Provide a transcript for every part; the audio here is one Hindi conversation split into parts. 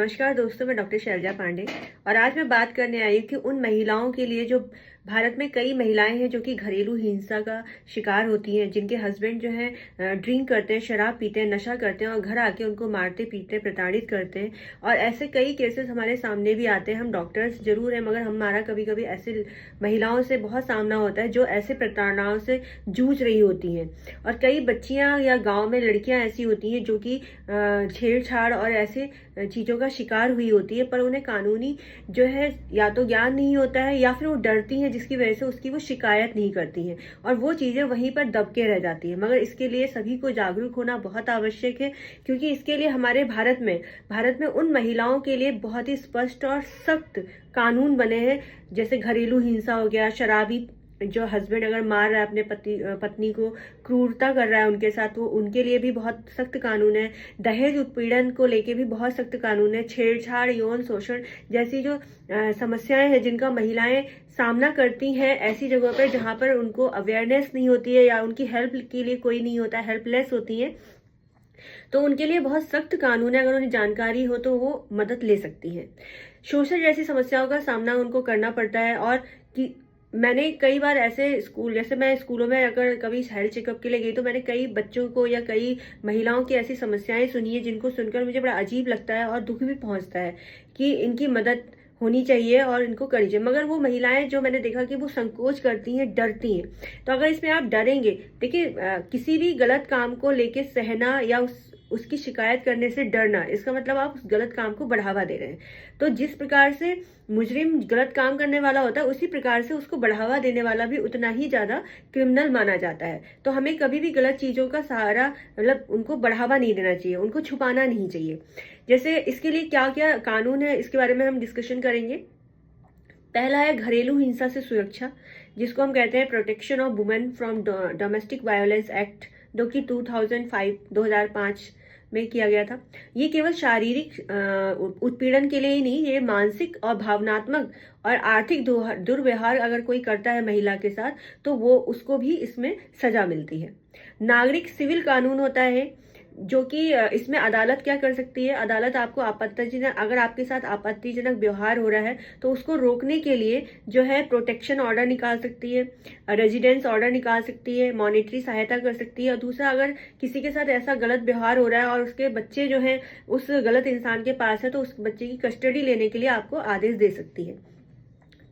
नमस्कार दोस्तों, मैं डॉक्टर शैलजा पांडे और आज मैं बात करने आई हूँ कि उन महिलाओं के लिए जो भारत में कई महिलाएं हैं जो कि घरेलू हिंसा का शिकार होती हैं, जिनके हस्बैंड जो हैं ड्रिंक करते हैं, शराब पीते हैं, नशा करते हैं और घर आके उनको मारते पीटते प्रताड़ित करते हैं। और ऐसे कई केसेस हमारे सामने भी आते हैं। हम डॉक्टर्स जरूर हैं, मगर हमारा कभी कभी ऐसे महिलाओं से बहुत सामना होता है जो ऐसे प्रताड़नाओं से जूझ रही होती हैं। और कई बच्चियां या गाँव में लड़कियां ऐसी होती हैं जो कि छेड़छाड़ और ऐसे चीज़ों का शिकार हुई होती है, पर उन्हें कानूनी जो है या तो ज्ञान नहीं होता है या फिर वो डरती हैं, जिसकी वजह से उसकी वो शिकायत नहीं करती हैं और वो चीज़ें वहीं पर दब के रह जाती हैं। मगर इसके लिए सभी को जागरूक होना बहुत आवश्यक है, क्योंकि इसके लिए हमारे भारत में उन महिलाओं के लिए बहुत ही स्पष्ट और सख्त कानून बने हैं। जैसे घरेलू हिंसा हो गया, शराबी जो हस्बैंड अगर मार रहा है अपने पत्नी को, क्रूरता कर रहा है उनके साथ, वो उनके लिए भी बहुत सख्त कानून है। दहेज उत्पीड़न को लेके भी बहुत सख्त कानून है। छेड़छाड़, यौन शोषण जैसी जो समस्याएं हैं जिनका महिलाएं सामना करती हैं ऐसी जगहों पर जहां पर उनको अवेयरनेस नहीं होती है या उनकी हेल्प के लिए कोई नहीं होता, हेल्पलेस होती हैं, तो उनके लिए बहुत सख्त कानून है। अगर उन्हें जानकारी हो तो वो मदद ले सकती हैं। शोषण जैसी समस्याओं का सामना उनको करना पड़ता है। और कि मैंने कई बार ऐसे जैसे मैं स्कूलों में अगर कभी हेल्थ चेकअप के लिए गई तो मैंने कई बच्चों को या कई महिलाओं की ऐसी समस्याएं सुनी है जिनको सुनकर मुझे बड़ा अजीब लगता है और दुख भी पहुंचता है कि इनकी मदद होनी चाहिए और इनको करनी चाहिए। मगर वो महिलाएं जो मैंने देखा कि वो संकोच करती हैं, डरती हैं। तो अगर इसमें आप डरेंगे, देखिए किसी भी गलत काम को लेके सहना या उसकी शिकायत करने से डरना, इसका मतलब आप उस गलत काम को बढ़ावा दे रहे हैं। तो जिस प्रकार से मुजरिम गलत काम करने वाला होता है, उसी प्रकार से उसको बढ़ावा देने वाला भी उतना ही ज्यादा क्रिमिनल माना जाता है। तो हमें कभी भी गलत चीजों का सहारा, मतलब उनको बढ़ावा नहीं देना चाहिए, उनको छुपाना नहीं चाहिए। जैसे इसके लिए क्या क्या कानून है, इसके बारे में हम डिस्कशन करेंगे। पहला है घरेलू हिंसा से सुरक्षा, जिसको हम कहते हैं protection of women from domestic violence act, जो कि 2005 में किया गया था। ये केवल शारीरिक उत्पीड़न के लिए ही नहीं, ये मानसिक और भावनात्मक और आर्थिक दुर्व्यवहार अगर कोई करता है महिला के साथ तो वो उसको भी इसमें सजा मिलती है। नागरिक सिविल कानून होता है, जो कि इसमें अदालत क्या कर सकती है, अदालत आपको आपत्तिजनक, अगर आपके साथ आपत्तिजनक व्यवहार हो रहा है तो उसको रोकने के लिए जो है प्रोटेक्शन ऑर्डर निकाल सकती है, रेजिडेंस ऑर्डर निकाल सकती है, मॉनेटरी सहायता कर सकती है। और दूसरा, अगर किसी के साथ ऐसा गलत व्यवहार हो रहा है और उसके बच्चे जो है उस गलत इंसान के पास है, तो उस बच्चे की कस्टडी लेने के लिए आपको आदेश दे सकती है।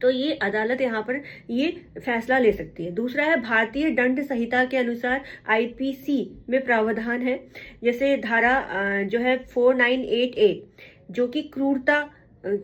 तो ये अदालत यहाँ पर ये फैसला ले सकती है। दूसरा है भारतीय दंड संहिता के अनुसार आईपीसी में प्रावधान है, जैसे धारा जो है 4988, जो कि क्रूरता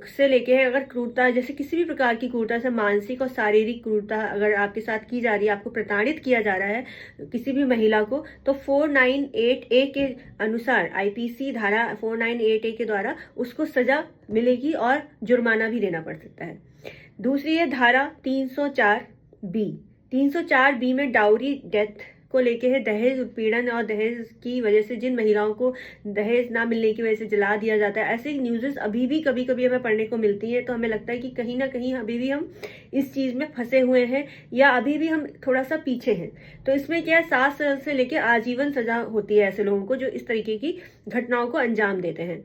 से लेके है। अगर क्रूरता, जैसे किसी भी प्रकार की क्रूरता से, मानसिक और शारीरिक क्रूरता अगर आपके साथ की जा रही है, आपको प्रताड़ित किया जा रहा है किसी भी महिला को, तो 498A के अनुसार, आईपीसी धारा 498A के द्वारा उसको सजा मिलेगी और जुर्माना भी देना पड़ सकता है। दूसरी है धारा 304B। 304B में डाउरी डेथ को लेके है, दहेज उत्पीड़न और दहेज की वजह से जिन महिलाओं को दहेज ना मिलने की वजह से जला दिया जाता है, ऐसे न्यूज़ेस अभी भी कभी कभी हमें पढ़ने को मिलती हैं। तो हमें लगता है कि कहीं ना कहीं अभी भी हम इस चीज़ में फंसे हुए हैं या अभी भी हम थोड़ा सा पीछे हैं। तो इसमें क्या है, 7 साल से लेकर आजीवन सजा होती है ऐसे लोगों को जो इस तरीके की घटनाओं को अंजाम देते हैं।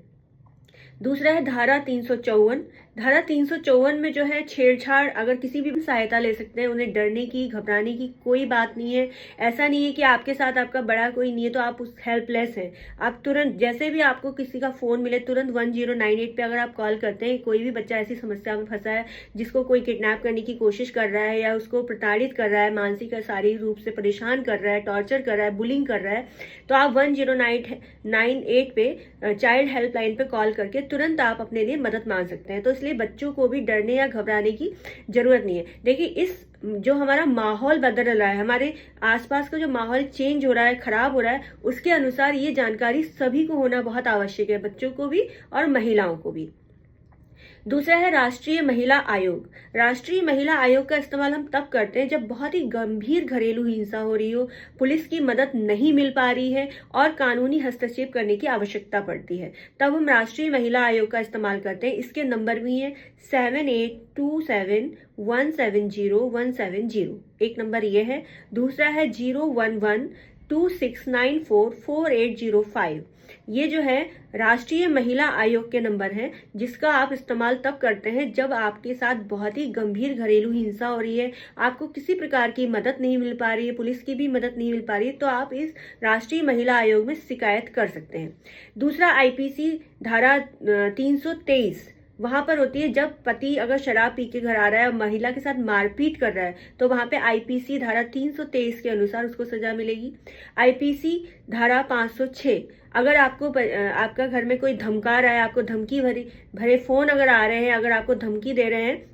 दूसरा है धारा 354। धारा 354 में जो है छेड़छाड़, अगर किसी भी सहायता ले सकते हैं, उन्हें डरने की, घबराने की कोई बात नहीं है। ऐसा नहीं है कि आपके साथ आपका बड़ा कोई नहीं है तो आप उस हेल्पलेस हैं। आप तुरंत, जैसे भी आपको किसी का फोन मिले, तुरंत 1098 पे अगर आप कॉल करते हैं, कोई भी बच्चा ऐसी समस्या में फंसा है जिसको कोई किडनैप करने की कोशिश कर रहा है या उसको प्रताड़ित कर रहा है, मानसिक या शारीरिक रूप से परेशान कर रहा है, टॉर्चर कर रहा है, बुलिंग कर रहा है, तो आप 1098 पे चाइल्ड हेल्पलाइन पे कॉल करके तुरंत आप अपने लिए मदद मांग सकते हैं। तो इसलिए बच्चों को भी डरने या घबराने की जरूरत नहीं है। देखिए, इस जो हमारा माहौल बदल रहा है, हमारे आसपास का जो माहौल चेंज हो रहा है, खराब हो रहा है, उसके अनुसार ये जानकारी सभी को होना बहुत आवश्यक है, बच्चों को भी और महिलाओं को भी। दूसरा है राष्ट्रीय महिला आयोग। राष्ट्रीय महिला आयोग का इस्तेमाल हम तब करते हैं जब बहुत ही गंभीर घरेलू हिंसा हो रही हो, पुलिस की मदद नहीं मिल पा रही है और कानूनी हस्तक्षेप करने की आवश्यकता पड़ती है, तब हम राष्ट्रीय महिला आयोग का इस्तेमाल करते हैं। इसके नंबर भी हैं 7827170170। एक नंबर ये है। दूसरा है 011 26944805। ये जो है राष्ट्रीय महिला आयोग के नंबर हैं, जिसका आप इस्तेमाल तब करते हैं जब आपके साथ बहुत ही गंभीर घरेलू हिंसा हो रही है, आपको किसी प्रकार की मदद नहीं मिल पा रही है, पुलिस की भी मदद नहीं मिल पा रही है, तो आप इस राष्ट्रीय महिला आयोग में शिकायत कर सकते हैं। दूसरा, आईपीसी धारा 323 वहां पर होती है जब पति अगर शराब पी के घर आ रहा है और महिला के साथ मारपीट कर रहा है, तो वहां पे आईपीसी धारा 323 के अनुसार उसको सजा मिलेगी। आईपीसी धारा 506, अगर आपका घर में कोई धमका रहा है, आपको धमकी भरे फोन अगर आ रहे हैं, अगर आपको धमकी दे रहे हैं,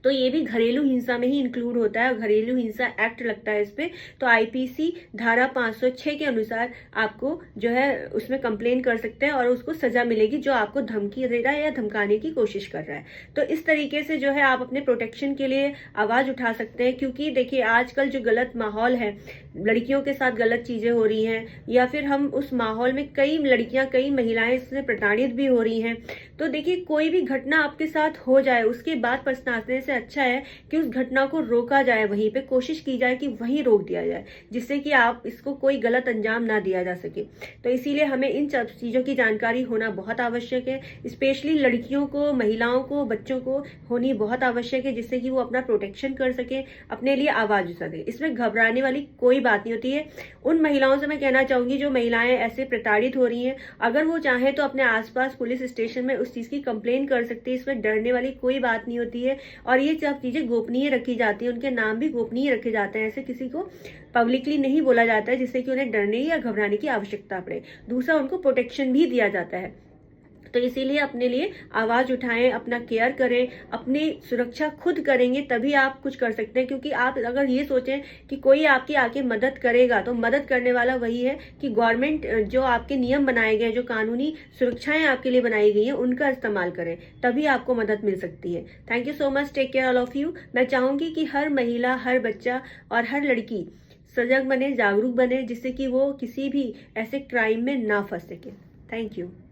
तो ये भी घरेलू हिंसा में ही इंक्लूड होता है और घरेलू हिंसा एक्ट लगता है इस पे। तो आईपीसी धारा 506 के अनुसार आपको जो है उसमें कंप्लेन कर सकते हैं और उसको सजा मिलेगी जो आपको धमकी दे रहा है या धमकाने की कोशिश कर रहा है। तो इस तरीके से जो है आप अपने प्रोटेक्शन के लिए आवाज उठा सकते हैं, क्योंकि देखिए आजकल जो गलत माहौल है, लड़कियों के साथ गलत चीजें हो रही हैं, या फिर हम उस माहौल में कई लड़कियां, कई महिलाएं इससे प्रताड़ित भी हो रही हैं। तो देखिए कोई भी घटना आपके साथ हो जाए, उसके बाद पछताने से अच्छा है कि उस घटना को रोका जाए, वहीं पे कोशिश की जाए कि वहीं रोक दिया जाए, जिससे कि आप इसको कोई गलत अंजाम ना दिया जा सके। तो इसीलिए हमें इन सब चीजों की जानकारी होना बहुत आवश्यक है, स्पेशली लड़कियों को, महिलाओं को, बच्चों को होनी बहुत आवश्यक है, जिससे कि वो अपना प्रोटेक्शन कर सके, अपने लिए आवाज उठा सके। इसमें घबराने वाली कोई बात नहीं होती है। उन महिलाओं से मैं कहना चाहूंगी जो महिलाएं ऐसे प्रताड़ित हो रही हैं, अगर वो चाहे तो अपने आसपास पुलिस स्टेशन में उस चीज की कंप्लेन कर सकती है। इसमें डरने वाली कोई बात नहीं होती है और ये सब चीजें गोपनीय रखी जाती है, उनके नाम भी गोपनीय रखे जाते हैं। ऐसे किसी को पब्लिकली नहीं बोला जाता है जिससे कि उन्हें डरने या घबराने की आवश्यकता पड़े। दूसरा, उनको प्रोटेक्शन भी दिया जाता है। तो इसीलिए अपने लिए आवाज उठाएं, अपना केयर करें, अपनी सुरक्षा खुद करेंगे तभी आप कुछ कर सकते हैं। क्योंकि आप अगर ये सोचें कि कोई आपकी आके मदद करेगा, तो मदद करने वाला वही है कि गवर्नमेंट जो आपके नियम बनाए गए, जो कानूनी सुरक्षाएं आपके लिए बनाई गई हैं, उनका इस्तेमाल करें, तभी आपको मदद मिल सकती है। Thank you so much, take care all of you. मैं चाहूंगी कि हर महिला, हर बच्चा और हर लड़की सजग बने, जागरूक बने, जिससे कि वो किसी भी ऐसे क्राइम में ना फंस सके। Thank you.